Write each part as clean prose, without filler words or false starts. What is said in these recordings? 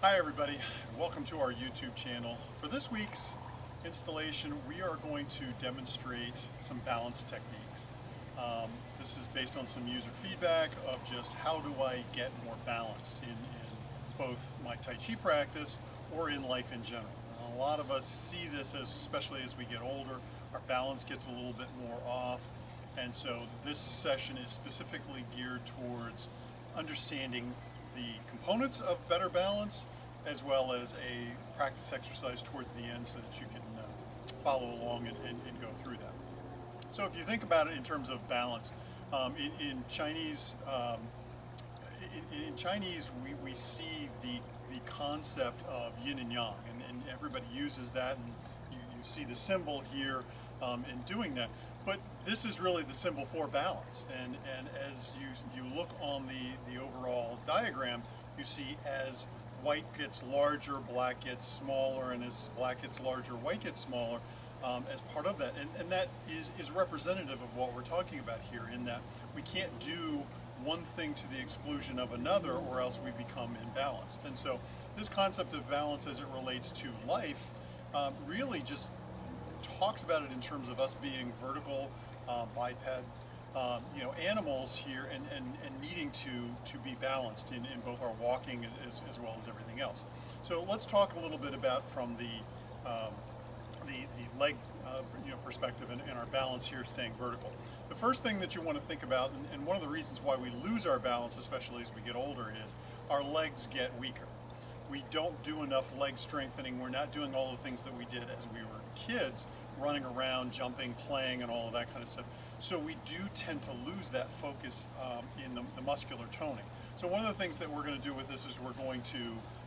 Hi everybody, welcome to our YouTube channel. For this week's installation, we are going to demonstrate some balance techniques. This is based on some user feedback of just how do I get more balanced in both my Tai Chi practice or in life in general. Now, a lot of us see this as, especially as we get older, our balance gets a little bit more off, and so this session is specifically geared towards understanding the components of better balance, as well as a practice exercise towards the end so that you can follow along and go through that. So if you think about it in terms of balance, in Chinese, we see the concept of yin and yang, and everybody uses that, and you see the symbol here in doing that. But this is really the symbol for balance, and as you look on the overall diagram, you see as white gets larger, black gets smaller, and as black gets larger, white gets smaller as part of that. And that is representative of what we're talking about here, in that we can't do one thing to the exclusion of another, or else we become imbalanced. And so this concept of balance as it relates to life really just talks about it in terms of us being vertical, biped, animals here, and needing to be balanced in both our walking as well as everything else. So let's talk a little bit about from the leg perspective and our balance here staying vertical. The first thing that you want to think about, and one of the reasons why we lose our balance, especially as we get older, is our legs get weaker. We don't do enough leg strengthening. We're not doing all the things that we did as we were kids, running around, jumping, playing, and all of that kind of stuff. So we do tend to lose that focus in the muscular toning. So one of the things that we're going to do with this is we're going to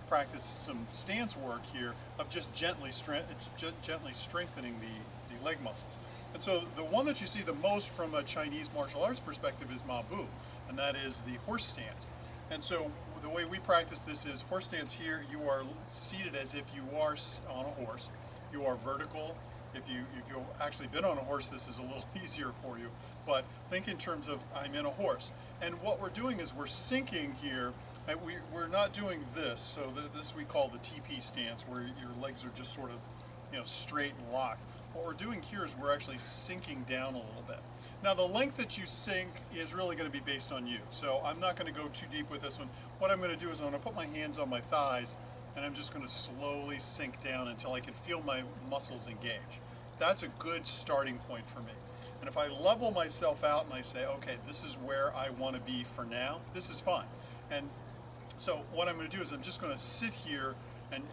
practice some stance work here of just gently strengthening the leg muscles. And so the one that you see the most from a Chinese martial arts perspective is Ma Bu, and that is the horse stance. And so the way we practice this is horse stance here, you are seated as if you are on a horse. You are vertical. If you've actually been on a horse, this is a little easier for you. But think in terms of I'm in a horse. And what we're doing is we're sinking here, and we're not doing this. So this we call the TP stance, where your legs are just sort of straight and locked. What we're doing here is we're actually sinking down a little bit. Now the length that you sink is really going to be based on you. So I'm not going to go too deep with this one. What I'm going to do is I'm going to put my hands on my thighs, and I'm just going to slowly sink down until I can feel my muscles engage. That's a good starting point for me. And if I level myself out and I say, okay, this is where I want to be for now, this is fine. And so what I'm going to do is I'm just going to sit here and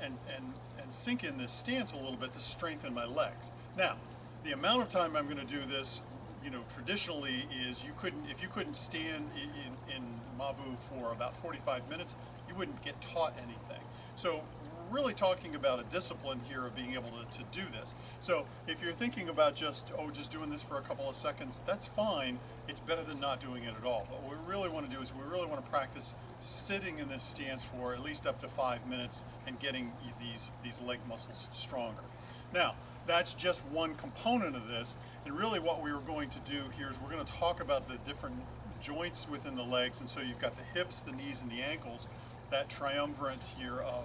sink in this stance a little bit to strengthen my legs. Now, the amount of time I'm going to do this, traditionally is if you couldn't stand in Ma Bu for about 45 minutes, you wouldn't get taught anything. So we're really talking about a discipline here of being able to do this. So if you're thinking about just doing this for a couple of seconds, that's fine. It's better than not doing it at all. But what we really want to do is we really want to practice sitting in this stance for at least up to 5 minutes and getting these leg muscles stronger. Now, that's just one component of this, and really what we are going to do here is we're going to talk about the different joints within the legs. And so you've got the hips, the knees, and the ankles, that triumvirate here of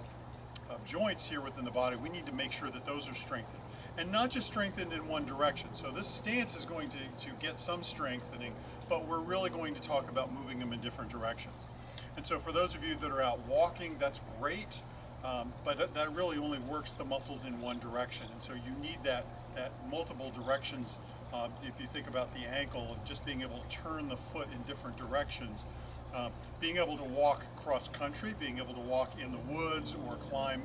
joints here within the body. We need to make sure that those are strengthened, and not just strengthened in one direction. So this stance is going to get some strengthening, but we're really going to talk about moving them in different directions. And so for those of you that are out walking, that's great. But that really only works the muscles in one direction, and so you need that multiple directions. If you think about the ankle, and just being able to turn the foot in different directions, being able to walk cross country, being able to walk in the woods or climb,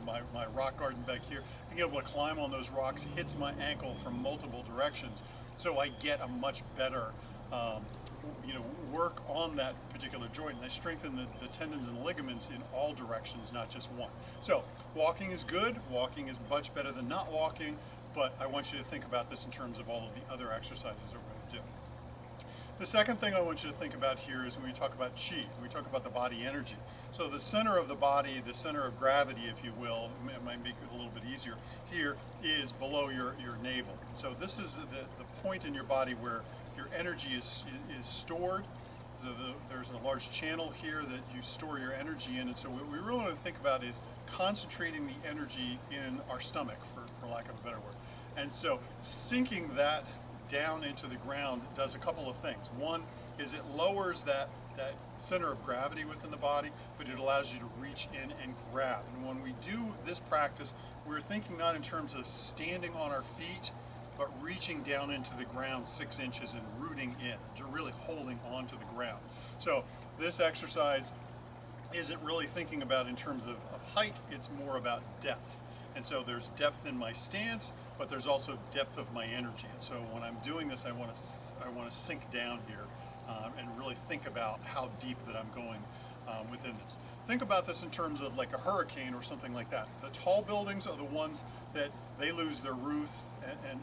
my rock garden back here, being able to climb on those rocks hits my ankle from multiple directions, so I get a much better work on that particular joint, and I strengthen the tendons and ligaments in all directions, not just one. So walking is good. Walking is much better than not walking, but I want you to think about this in terms of all of the other exercises that we're going to do. The second thing I want you to think about here is when we talk about chi, we talk about the body energy. So the center of the body, the center of gravity, if you will, it might make it a little bit easier, here is below your navel. So this is the point in your body where your energy is stored. there's a large channel here that you store your energy in, and so what we really want to think about is concentrating the energy in our stomach, for lack of a better word. And so sinking that down into the ground does a couple of things. One is it lowers that center of gravity within the body, but it allows you to reach in and grab. And when we do this practice, we're thinking not in terms of standing on our feet, but reaching down into the ground 6 inches and rooting in. You're really holding on to the ground. So this exercise isn't really thinking about in terms of height, it's more about depth. And so there's depth in my stance, but there's also depth of my energy. And so when I'm doing this, I want to sink down here and really think about how deep that I'm going within this. Think about this in terms of like a hurricane or something like that. The tall buildings are the ones that they lose their roofs, and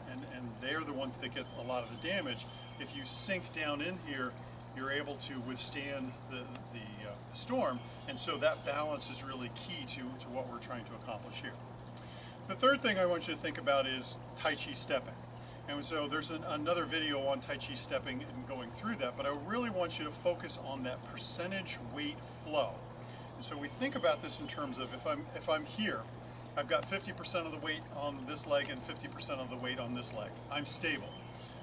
they're the ones that get a lot of the damage. If you sink down in here, you're able to withstand the storm, and so that balance is really key to what we're trying to accomplish here. The third thing I want you to think about is Tai Chi stepping. And so there's another video on Tai Chi stepping and going through that, but I really want you to focus on that percentage weight flow. And so we think about this in terms of if I'm here, I've got 50% of the weight on this leg and 50% of the weight on this leg. I'm stable.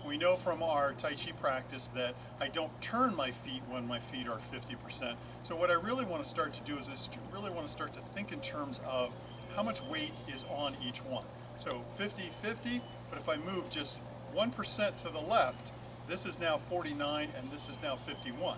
We know from our Tai Chi practice that I don't turn my feet when my feet are 50%. So what I really want to start to do is really want to start to think in terms of how much weight is on each one. So 50-50, but if I move just 1% to the left, this is now 49 and this is now 51.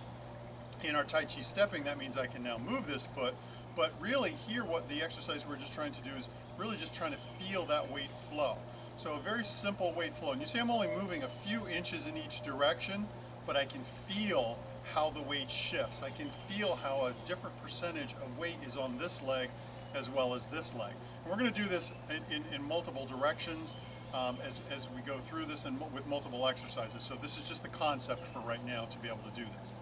In our Tai Chi stepping, that means I can now move this foot, but really here what the exercise we're just trying to do is really just trying to feel that weight flow. So a very simple weight flow. And you see I'm only moving a few inches in each direction, but I can feel how the weight shifts. I can feel how a different percentage of weight is on this leg as well as this leg. And we're going to do this in multiple directions as we go through this and with multiple exercises. So this is just the concept for right now to be able to do this.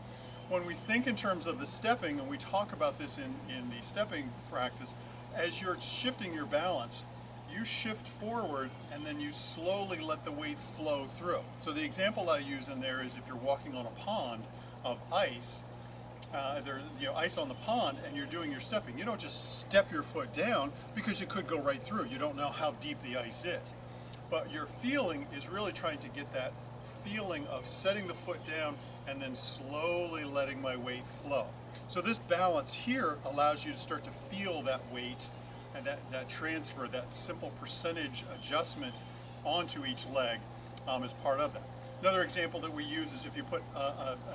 When we think in terms of the stepping, and we talk about this in the stepping practice, as you're shifting your balance, you shift forward and then you slowly let the weight flow through. So the example I use in there is if you're walking on a pond of ice, there's ice on the pond and you're doing your stepping. You don't just step your foot down because you could go right through. You don't know how deep the ice is. But your feeling is really trying to get that feeling of setting the foot down and then slowly letting my weight flow. So this balance here allows you to start to feel that weight and that transfer, that simple percentage adjustment onto each leg as part of that. Another example that we use is if you put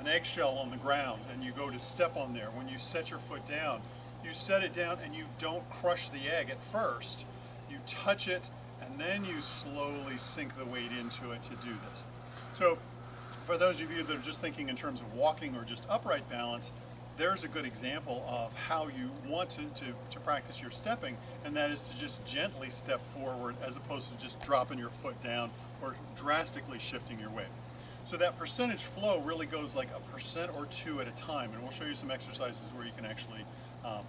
an eggshell on the ground and you go to step on there. When you set your foot down, you set it down and you don't crush the egg at first. You touch it and then you slowly sink the weight into it to do this. So for those of you that are just thinking in terms of walking or just upright balance, there's a good example of how you want to practice your stepping, and that is to just gently step forward as opposed to just dropping your foot down or drastically shifting your weight. So that percentage flow really goes like 1% or 2 at a time, and we'll show you some exercises where you can actually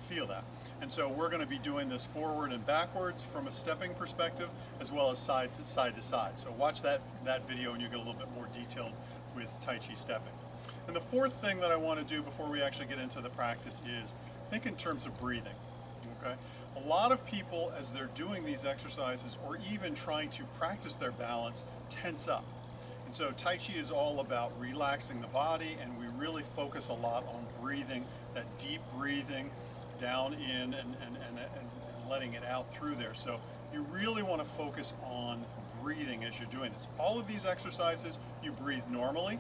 feel that. And so we're going to be doing this forward and backwards from a stepping perspective as well as side to side. So watch that video and you'll get a little bit more detailed with Tai Chi stepping. And the fourth thing that I want to do before we actually get into the practice is think in terms of breathing. Okay? A lot of people, as they're doing these exercises or even trying to practice their balance, tense up. And so Tai Chi is all about relaxing the body, and we really focus a lot on breathing, that deep breathing down in and letting it out through there. So you really want to focus on breathing as you're doing this. All of these exercises, you breathe normally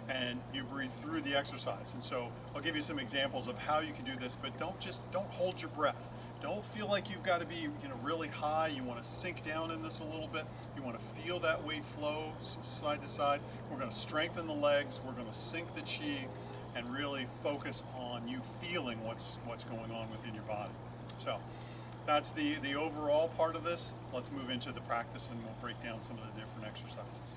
and you breathe through the exercise. And so I'll give you some examples of how you can do this, but don't hold your breath. Don't feel like you've got to be really high. You want to sink down in this a little bit. You want to feel that weight flow side to side. We're going to strengthen the legs. We're going to sink the chi and really focus on you feeling what's going on within your body. So that's the overall part of this. Let's move into the practice and we'll break down some of the different exercises.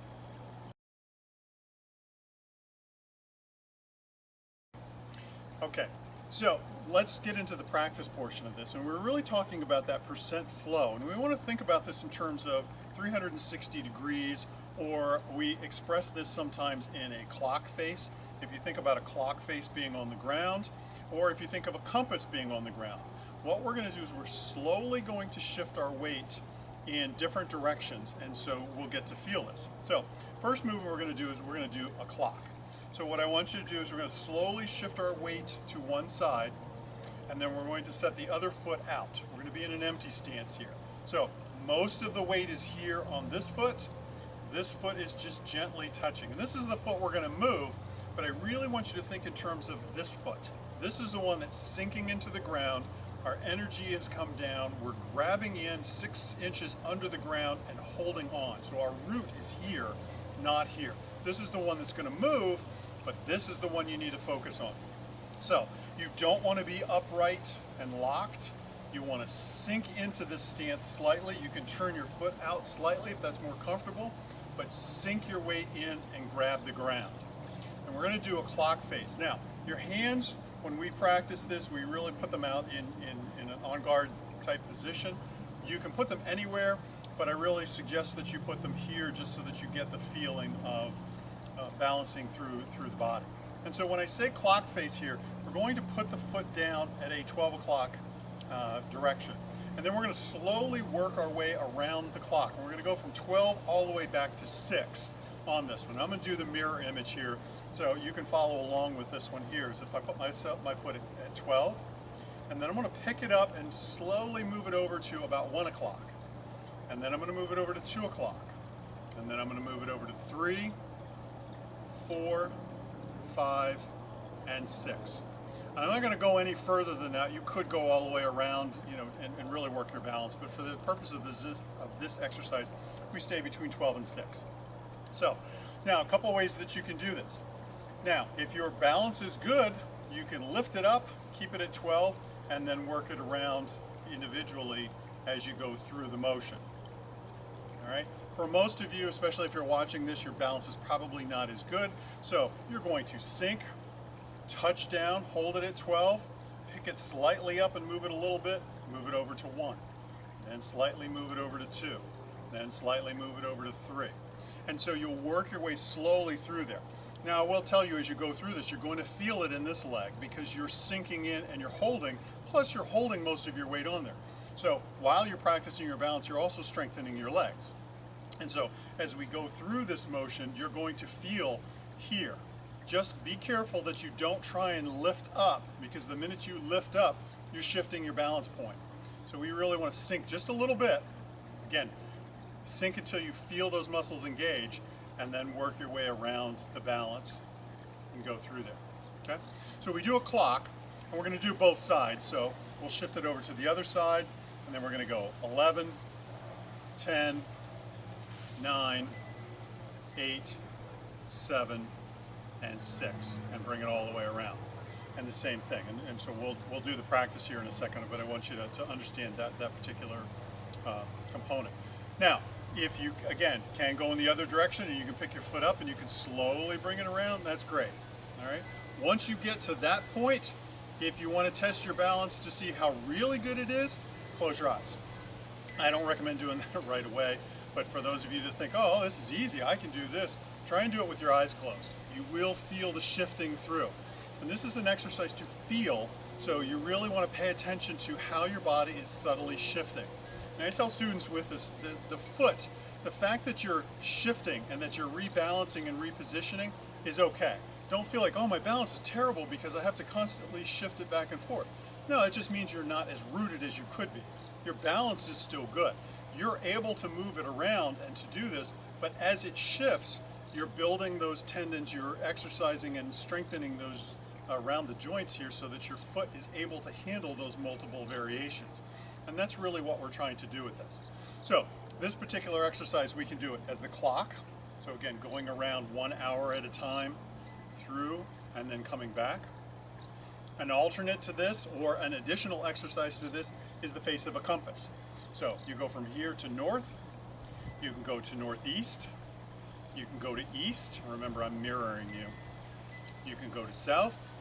Okay, so let's get into the practice portion of this, and we're really talking about that percent flow, and we want to think about this in terms of 360 degrees, or we express this sometimes in a clock face, if you think about a clock face being on the ground, or if you think of a compass being on the ground. What we're going to do is we're slowly going to shift our weight in different directions, and so we'll get to feel this. So first move we're going to do is we're going to do a clock. So what I want you to do is we're going to slowly shift our weight to one side, and then we're going to set the other foot out. We're going to be in an empty stance here. So most of the weight is here on this foot. This foot is just gently touching. And this is the foot we're going to move, but I really want you to think in terms of this foot. This is the one that's sinking into the ground. Our energy has come down. We're grabbing in 6 inches under the ground and holding on. So our root is here, not here. This is the one that's going to move, but this is the one you need to focus on. So you don't want to be upright and locked. You want to sink into this stance slightly. You can turn your foot out slightly if that's more comfortable, but sink your weight in and grab the ground. And we're going to do a clock face. Now, your hands, when we practice this, we really put them out in an on-guard type position. You can put them anywhere, but I really suggest that you put them here just so that you get the feeling of balancing through the body. And so when I say clock face here, we're going to put the foot down at a 12 o'clock direction. And then we're going to slowly work our way around the clock. And we're going to go from 12 all the way back to 6 on this one. I'm going to do the mirror image here, so you can follow along with this one here. Is if I put my foot at 12, and then I'm going to pick it up and slowly move it over to about 1 o'clock. And then I'm going to move it over to 2 o'clock. And then I'm going to move it over to 3, 4, 5, and 6. I'm not going to go any further than that. You could go all the way around, you know, and really work your balance. But for the purpose of this exercise, we stay between 12 and 6. So, now a couple ways that you can do this. Now, if your balance is good, you can lift it up, keep it at 12, and then work it around individually as you go through the motion. All right? For most of you, especially if you're watching this, your balance is probably not as good. So you're going to sink, touch down, hold it at 12, pick it slightly up and move it a little bit, move it over to 1, then slightly move it over to 2, then slightly move it over to 3. And so you'll work your way slowly through there. Now I will tell you as you go through this, you're going to feel it in this leg because you're sinking in and you're holding, plus you're holding most of your weight on there. So while you're practicing your balance, you're also strengthening your legs. And so as we go through this motion, you're going to feel here. Just be careful that you don't try and lift up, because the minute you lift up, you're shifting your balance point. So we really want to sink just a little bit. Again, sink until you feel those muscles engage, and then work your way around the balance and go through there. Okay? So we do a clock, and we're going to do both sides. So we'll shift it over to the other side, and then we're going to go 11, 10, 9, 8, 7, and 6, and bring it all the way around. And the same thing. And so we'll do the practice here in a second, but I want you to understand that particular component. Now, if you, again, can go in the other direction and you can pick your foot up and you can slowly bring it around, that's great. All right. Once you get to that point, if you want to test your balance to see how really good it is, close your eyes. I don't recommend doing that right away, but for those of you that think, oh, this is easy, I can do this, try and do it with your eyes closed. You will feel the shifting through. And this is an exercise to feel, so you really want to pay attention to how your body is subtly shifting. And I tell students with this, the foot, the fact that you're shifting and that you're rebalancing and repositioning is okay. Don't feel like, oh, my balance is terrible because I have to constantly shift it back and forth. No, it just means you're not as rooted as you could be. Your balance is still good. You're able to move it around and to do this, but as it shifts, you're building those tendons, you're exercising and strengthening those around the joints here so that your foot is able to handle those multiple variations. And that's really what we're trying to do with this. So this particular exercise, we can do it as the clock. So again, going around 1 hour at a time through and then coming back. An alternate to this, or an additional exercise to this, is the face of a compass. So you go from here to north, you can go to northeast, you can go to east, remember I'm mirroring you. You can go to south,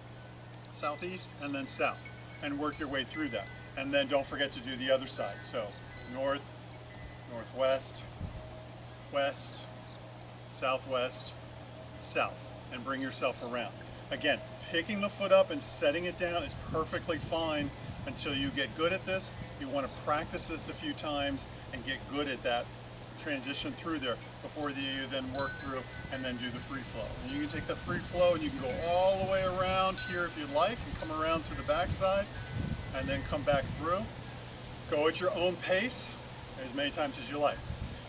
southeast, and then south, and work your way through that. And then don't forget to do the other side. So north, northwest, west, southwest, south, and bring yourself around. Again, picking the foot up and setting it down is perfectly fine until you get good at this. You want to practice this a few times and get good at that transition through there before you then work through and then do the free flow. And you can take the free flow and you can go all the way around here if you'd like and come around to the backside and then come back through. Go at your own pace as many times as you like.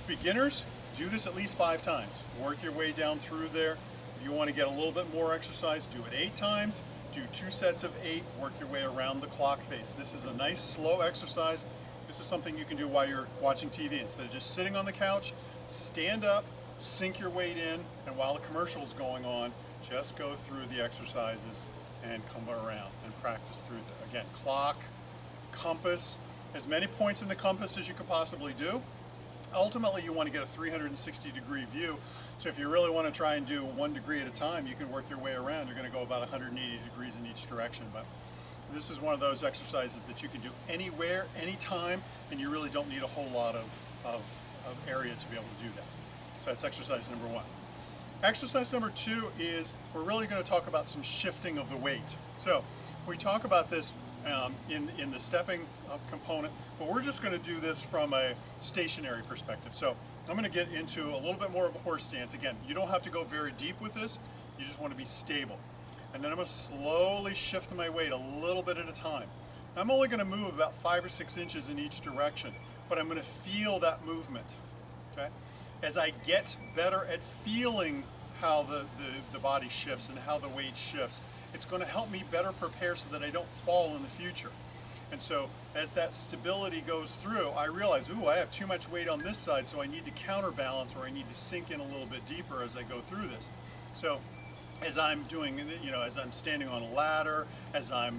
Beginners, do this at least 5 times. Work your way down through there. If you want to get a little bit more exercise, do it 8 times. Do 2 sets of 8, work your way around the clock face. This is a nice slow exercise. This is something you can do while you're watching TV. Instead of just sitting on the couch, stand up, sink your weight in, and while the commercial is going on, just go through the exercises and come around and practice through them. Again, clock, compass, as many points in the compass as you could possibly do. Ultimately, you want to get a 360-degree view. So if you really want to try and do 1 degree at a time, you can work your way around. You're going to go about 180 degrees in each direction. But this is one of those exercises that you can do anywhere, anytime, and you really don't need a whole lot of area to be able to do that. So that's exercise number 1. Exercise number 2 is we're really going to talk about some shifting of the weight. So we talk about this in the stepping component, but we're just going to do this from a stationary perspective. So I'm going to get into a little bit more of a horse stance. Again, you don't have to go very deep with this, you just want to be stable. And then I'm going to slowly shift my weight a little bit at a time. I'm only going to move about 5 or 6 inches in each direction, but I'm going to feel that movement. Okay? As I get better at feeling how the body shifts and how the weight shifts, it's going to help me better prepare so that I don't fall in the future. And so as that stability goes through, I realize, ooh, I have too much weight on this side, so I need to counterbalance, or I need to sink in a little bit deeper as I go through this. So as I'm doing, as I'm standing on a ladder, as I'm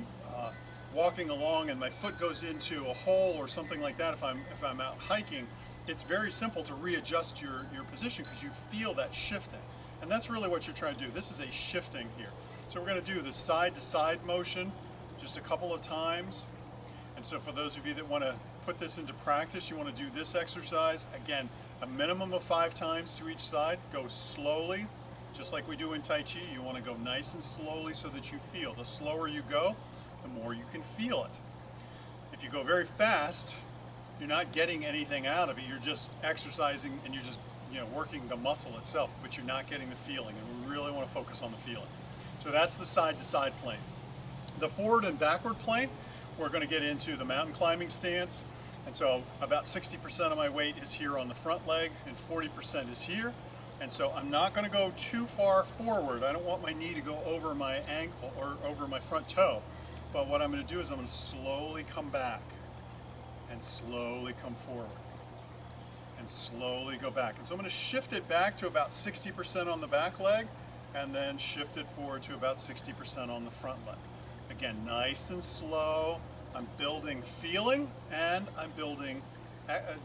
walking along and my foot goes into a hole or something like that, if I'm out hiking, it's very simple to readjust your position because you feel that shifting. And that's really what you're trying to do. This is a shifting here. So we're going to do the side-to-side motion just a couple of times. And so for those of you that want to put this into practice, you want to do this exercise. Again, a minimum of 5 times to each side. Go slowly, just like we do in Tai Chi. You want to go nice and slowly so that you feel. The slower you go, the more you can feel it. If you go very fast, you're not getting anything out of it. You're just exercising and you're just working the muscle itself, but you're not getting the feeling. And we really want to focus on the feeling. So that's the side-to-side plane. The forward and backward plane, we're going to get into the mountain climbing stance. And so about 60% of my weight is here on the front leg and 40% is here. And so I'm not going to go too far forward. I don't want my knee to go over my ankle or over my front toe. But what I'm going to do is I'm going to slowly come back and slowly come forward and slowly go back. And so I'm going to shift it back to about 60% on the back leg and then shift it forward to about 60% on the front leg. Again, nice and slow. I'm building feeling and I'm building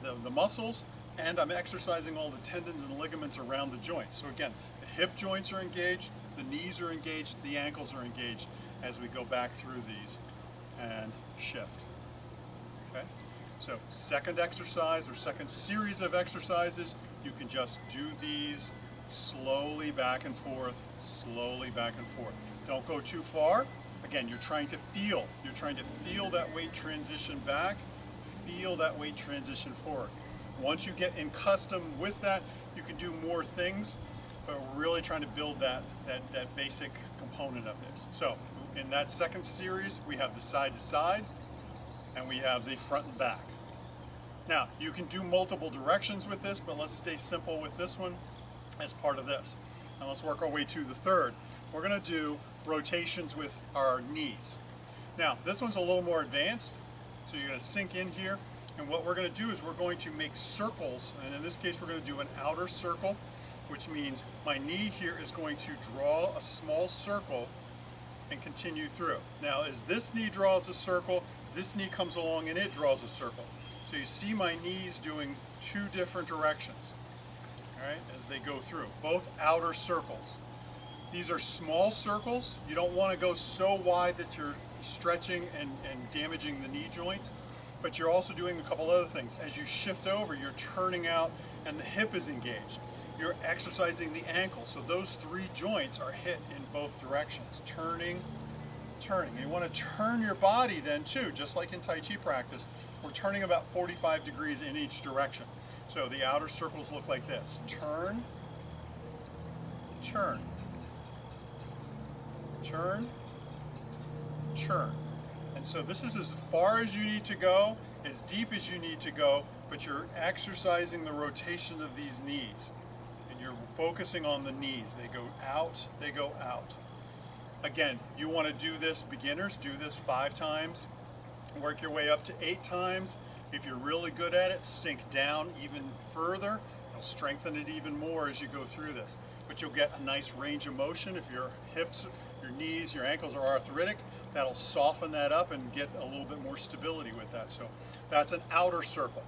the muscles, and I'm exercising all the tendons and ligaments around the joints. So again, the hip joints are engaged, the knees are engaged, the ankles are engaged as we go back through these and shift. Okay? So second exercise or second series of exercises, you can just do these slowly back and forth, slowly back and forth. Don't go too far. Again, you're trying to feel. You're trying to feel that weight transition back, feel that weight transition forward. Once you get in custom with that, you can do more things, but we're really trying to build that basic component of this. So in that second series, we have the side to side, and we have the front and back. Now, you can do multiple directions with this, but let's stay simple with this one as part of this. Now let's work our way to the third. We're going to do rotations with our knees. Now, this one's a little more advanced, so you're going to sink in here, and what we're going to do is we're going to make circles, and in this case we're going to do an outer circle, which means my knee here is going to draw a small circle and continue through. Now, as this knee draws a circle, this knee comes along and it draws a circle. So you see my knees doing 2 different directions, all right, as they go through, both outer circles. These are small circles. You don't want to go so wide that you're stretching and damaging the knee joints, but you're also doing a couple other things. As you shift over, you're turning out and the hip is engaged. you're exercising the ankle. So those three joints are hit in both directions. Turning, turning. You want to turn your body then too, just like in Tai Chi practice. We're turning about 45 degrees in each direction. So the outer circles look like this. Turn, turn, turn, turn. And so this is as far as you need to go, as deep as you need to go, but you're exercising the rotation of these knees. And you're focusing on the knees. They go out, they go out. Again, you want to do this, beginners, do this 5 times. Work your way up to 8 times. If you're really good at it, sink down even further. You'll strengthen it even more as you go through this. But you'll get a nice range of motion. If your hips, your knees, your ankles are arthritic, that'll soften that up and get a little bit more stability with that. So that's an outer circle.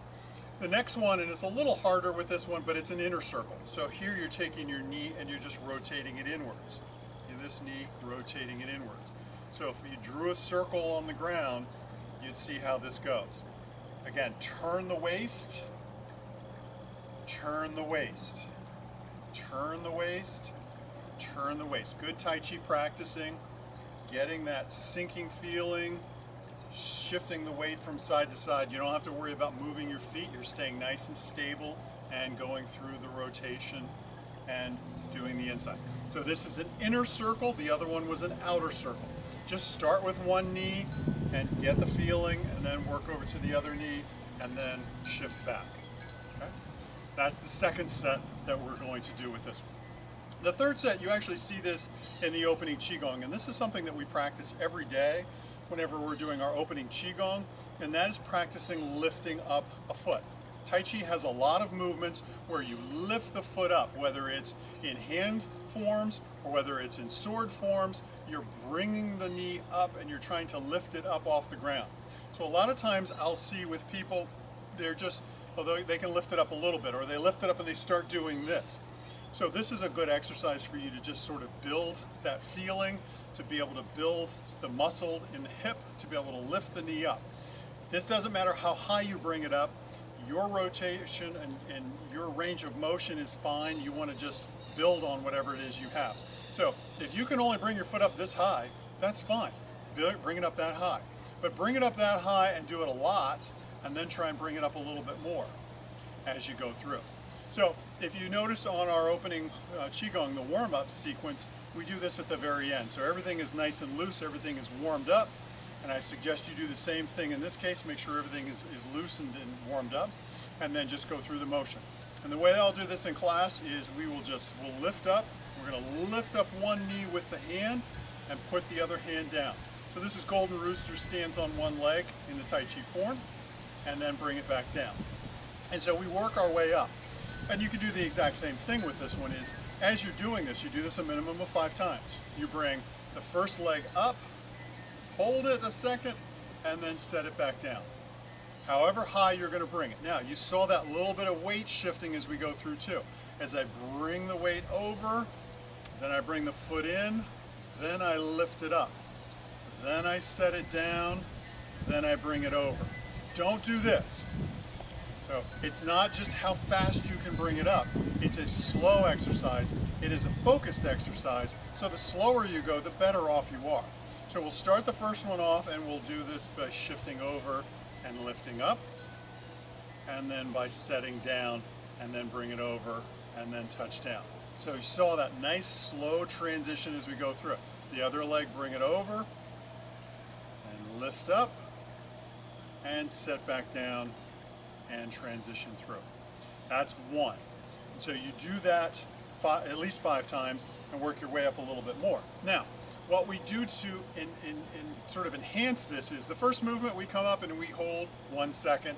The next one, and it's a little harder with this one, but it's an inner circle. So here you're taking your knee and you're just rotating it inwards. This knee, rotating it inwards. So if you drew a circle on the ground, you'd see how this goes. Again, turn the waist, turn the waist, turn the waist, turn the waist. Good Tai Chi practicing, getting that sinking feeling, shifting the weight from side to side. You don't have to worry about moving your feet. You're staying nice and stable and going through the rotation and doing the inside. So this is an inner circle, the other one was an outer circle. Just start with one knee and get the feeling, and then work over to the other knee and then shift back. Okay? That's the second set that we're going to do with this one. The third set, you actually see this in the opening Qigong, and this is something that we practice every day whenever we're doing our opening Qigong, and that is practicing lifting up a foot. Tai Chi has a lot of movements where you lift the foot up, whether it's in hand forms or whether it's in sword forms. You're bringing the knee up and you're trying to lift it up off the ground. So a lot of times I'll see with people, they're just, although they can lift it up a little bit, or they lift it up and they start doing this. So this is a good exercise for you to just sort of build that feeling, to be able to build the muscle in the hip, to be able to lift the knee up. This doesn't matter how high you bring it up. Your rotation and your range of motion is fine. You want to just build on whatever it is you have. So if you can only bring your foot up this high, that's fine. Bring it up that high. But bring it up that high and do it a lot, and then try and bring it up a little bit more as you go through. So if you notice on our opening Qigong, the warm-up sequence, we do this at the very end. So everything is nice and loose, everything is warmed up. And I suggest you do the same thing in this case. Make sure everything is loosened and warmed up, and then just go through the motion. And the way I'll do this in class is we'll lift up. We're going to lift up one knee with the hand and put the other hand down. So this is Golden Rooster, stands on one leg in the Tai Chi form, and then bring it back down. And so we work our way up. And you can do the exact same thing with this one. Is as you're doing this, you do this a minimum of 5 times. You bring the first leg up, hold it a second, and then set it back down. However high you're going to bring it. Now, you saw that little bit of weight shifting as we go through too. As I bring the weight over, then I bring the foot in, then I lift it up. Then I set it down, then I bring it over. Don't do this. So it's not just how fast you can bring it up. It's a slow exercise. It is a focused exercise. So the slower you go, the better off you are. So we'll start the first one off, and we'll do this by shifting over and lifting up, and then by setting down, and then bring it over, and then touch down. So you saw that nice slow transition as we go through it. The other leg, bring it over, and lift up, and set back down, and transition through. That's one. So you do that at least 5 times, and work your way up a little bit more. Now, what we do to sort of enhance this is the first movement we come up and we hold 1 second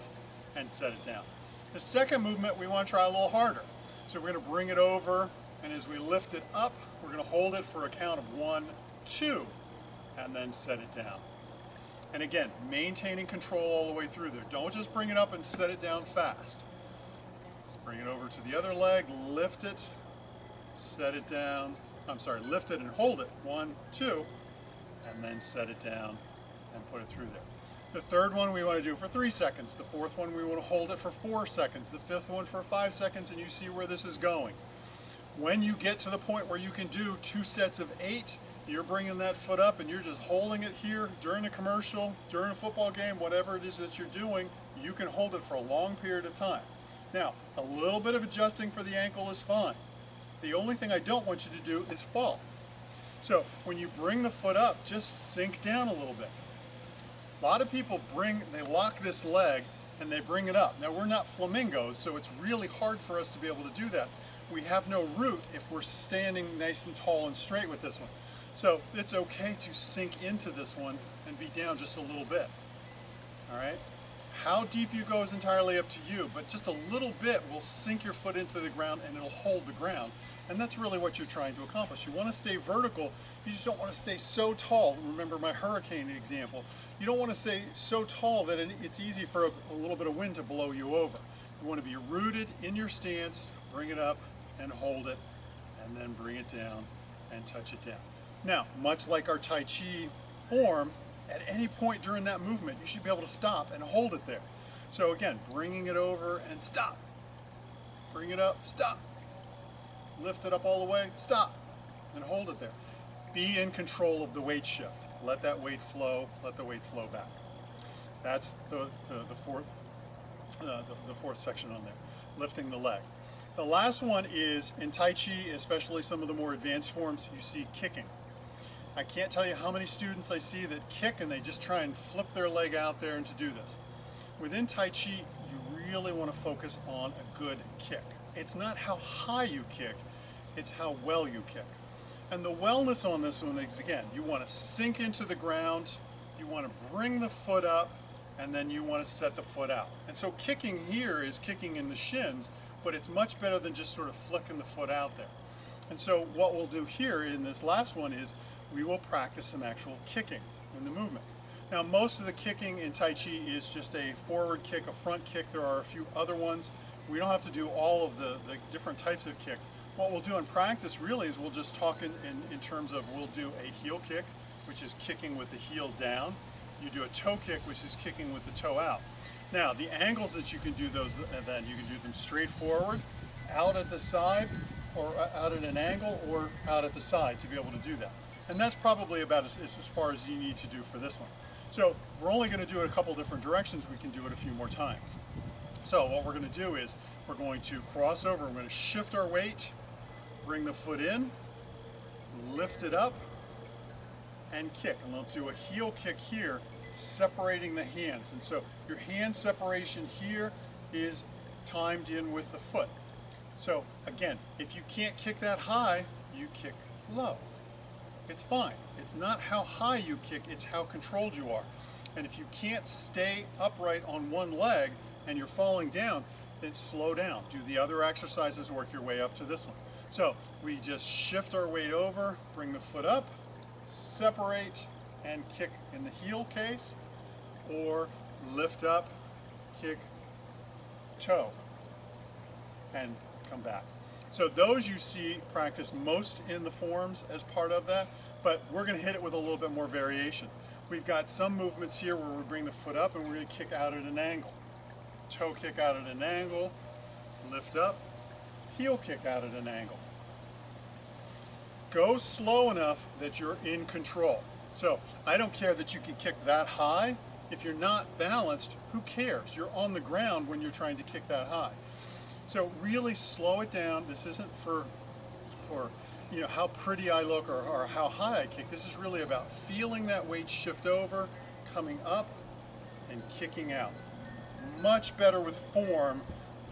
and set it down. The second movement we want to try a little harder. So we're going to bring it over, and as we lift it up, we're going to hold it for a count of 1, 2, and then set it down. And again, maintaining control all the way through there. Don't just bring it up and set it down fast. Let's bring it over to the other leg, lift it, set it down. Lift it and hold it. 1, 2, and then set it down and put it through there. The third one we want to do for 3 seconds. The fourth one we want to hold it for 4 seconds. The fifth one for 5 seconds, and you see where this is going. When you get to the point where you can do 2 sets of 8, you're bringing that foot up and you're just holding it here during a commercial, during a football game, whatever it is that you're doing, you can hold it for a long period of time. Now, a little bit of adjusting for the ankle is fine. The only thing I don't want you to do is fall. So when you bring the foot up, just sink down a little bit. A lot of people they lock this leg and they bring it up. Now, we're not flamingos, so it's really hard for us to be able to do that. We have no root if we're standing nice and tall and straight with this one. So it's okay to sink into this one and be down just a little bit. All right? How deep you go is entirely up to you, but just a little bit will sink your foot into the ground and it'll hold the ground. And that's really what you're trying to accomplish. You want to stay vertical, you just don't want to stay so tall. Remember my hurricane example. You don't want to stay so tall that it's easy for a little bit of wind to blow you over. You want to be rooted in your stance, bring it up and hold it, and then bring it down and touch it down. Now, much like our Tai Chi form, at any point during that movement, you should be able to stop and hold it there. So again, bringing it over and stop. Bring it up, stop. Lift it up all the way, stop, and hold it there. Be in control of the weight shift. Let that weight flow, let the weight flow back. That's the fourth section on there, lifting the leg. The last one is, in Tai Chi, especially some of the more advanced forms, you see kicking. I can't tell you how many students I see that kick and they just try and flip their leg out there and to do this. Within Tai Chi, you really want to focus on a good kick. It's not how high you kick, it's how well you kick. And the wellness on this one is, again, you want to sink into the ground, you want to bring the foot up, and then you want to set the foot out. And so kicking here is kicking in the shins, but it's much better than just sort of flicking the foot out there. And so what we'll do here in this last one is we will practice some actual kicking in the movements. Now, most of the kicking in Tai Chi is just a forward kick, a front kick. There are a few other ones. We don't have to do all of the different types of kicks. What we'll do in practice really is we'll just talk in terms of, we'll do a heel kick, which is kicking with the heel down. You do a toe kick, which is kicking with the toe out. Now, the angles that you can do those, then you can do them straight forward, out at the side, or out at an angle, or out at the side to be able to do that. And that's probably about as far as you need to do for this one. So we're only going to do it a couple different directions. We can do it a few more times. So what we're going to do is we're going to cross over. We're going to shift our weight, bring the foot in, lift it up, and kick. And let's do a heel kick here, separating the hands. And so your hand separation here is timed in with the foot. So again, if you can't kick that high, you kick low. It's fine. It's not how high you kick, it's how controlled you are. And if you can't stay upright on one leg and you're falling down, then slow down. Do the other exercises, work your way up to this one. So we just shift our weight over, bring the foot up, separate, and kick in the heel case, or lift up, kick, toe, and come back. So those you see practice most in the forms as part of that, but we're going to hit it with a little bit more variation. We've got some movements here where we bring the foot up and we're going to kick out at an angle. Toe kick out at an angle, lift up, heel kick out at an angle. Go slow enough that you're in control. So I don't care that you can kick that high. If you're not balanced, who cares? You're on the ground when you're trying to kick that high. So really slow it down. This isn't for you know, how pretty I look or how high I kick. This is really about feeling that weight shift over, coming up, and kicking out. Much better with form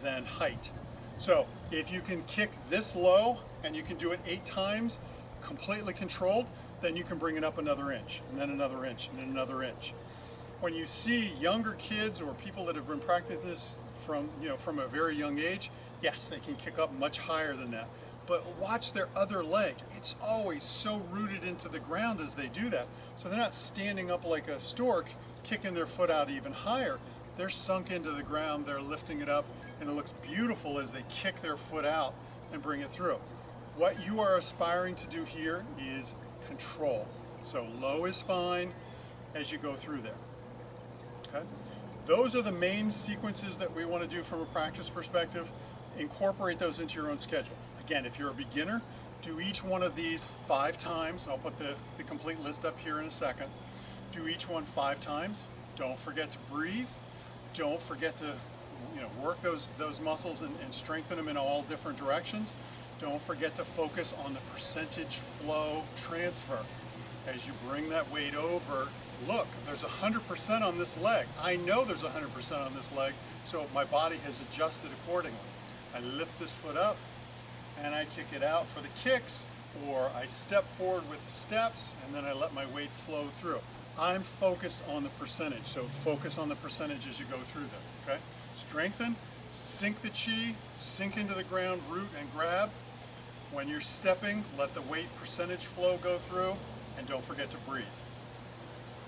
than height. So if you can kick this low and you can do it 8 times, completely controlled, then you can bring it up another inch, and then another inch, and then another inch. When you see younger kids or people that have been practicing this from a very young age, yes, they can kick up much higher than that. But watch their other leg. It's always so rooted into the ground as they do that. So they're not standing up like a stork, kicking their foot out even higher. They're sunk into the ground, they're lifting it up, and it looks beautiful as they kick their foot out and bring it through. What you are aspiring to do here is control. So low is fine as you go through there. Okay? Those are the main sequences that we want to do from a practice perspective. Incorporate those into your own schedule. Again, if you're a beginner, do each one of these 5 times. I'll put the complete list up here in a second. Do each one 5 times. Don't forget to breathe. Don't forget to work those muscles and strengthen them in all different directions. Don't forget to focus on the percentage flow transfer. As you bring that weight over, look, there's 100% on this leg. I know there's 100% on this leg, so my body has adjusted accordingly. I lift this foot up and I kick it out for the kicks, or I step forward with the steps and then I let my weight flow through. I'm focused on the percentage, so focus on the percentage as you go through them, okay? Strengthen, sink the chi, sink into the ground, root and grab. When you're stepping, let the weight percentage flow go through, and don't forget to breathe.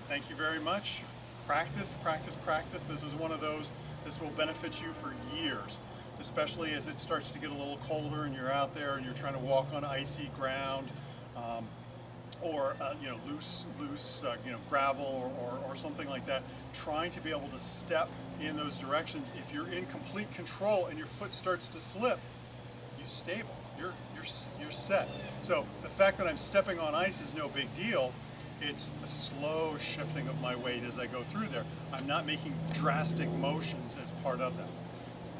Thank you very much. Practice, practice, practice. This is one of those, this will benefit you for years, especially as it starts to get a little colder and you're out there and you're trying to walk on icy ground, or loose gravel or something like that. Trying to be able to step in those directions. If you're in complete control and your foot starts to slip, you're stable. You're set. So the fact that I'm stepping on ice is no big deal. It's a slow shifting of my weight as I go through there. I'm not making drastic motions as part of that.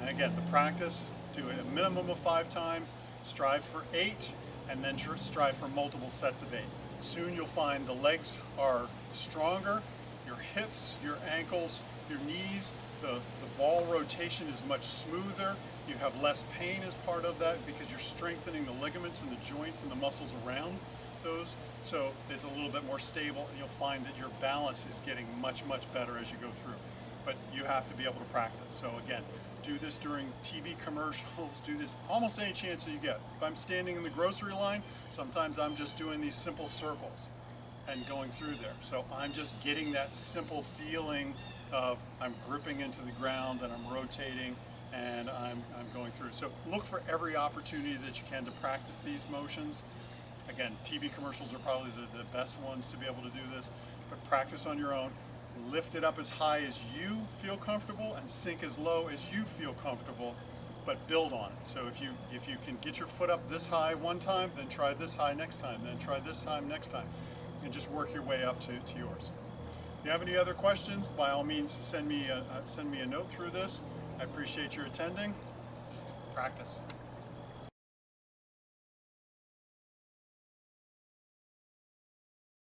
And again, the practice, do it a minimum of 5 times, strive for 8, and then strive for multiple sets of 8. Soon you'll find the legs are stronger, your hips, your ankles, your knees, the ball rotation is much smoother. You have less pain as part of that because you're strengthening the ligaments and the joints and the muscles around those. So it's a little bit more stable, and you'll find that your balance is getting much, much better as you go through. But you have to be able to practice. So again, do this during TV commercials, do this almost any chance that you get. If I'm standing in the grocery line, sometimes I'm just doing these simple circles and going through there. So I'm just getting that simple feeling of I'm gripping into the ground and I'm rotating and I'm going through. So look for every opportunity that you can to practice these motions. Again, TV commercials are probably the best ones to be able to do this, but practice on your own. Lift it up as high as you feel comfortable and sink as low as you feel comfortable, but build on it. So if you can get your foot up this high one time, then try this high next time, then try this high next time, and just work your way up to yours. If you have any other questions, by all means send me a note through this. I appreciate your attending. Practice.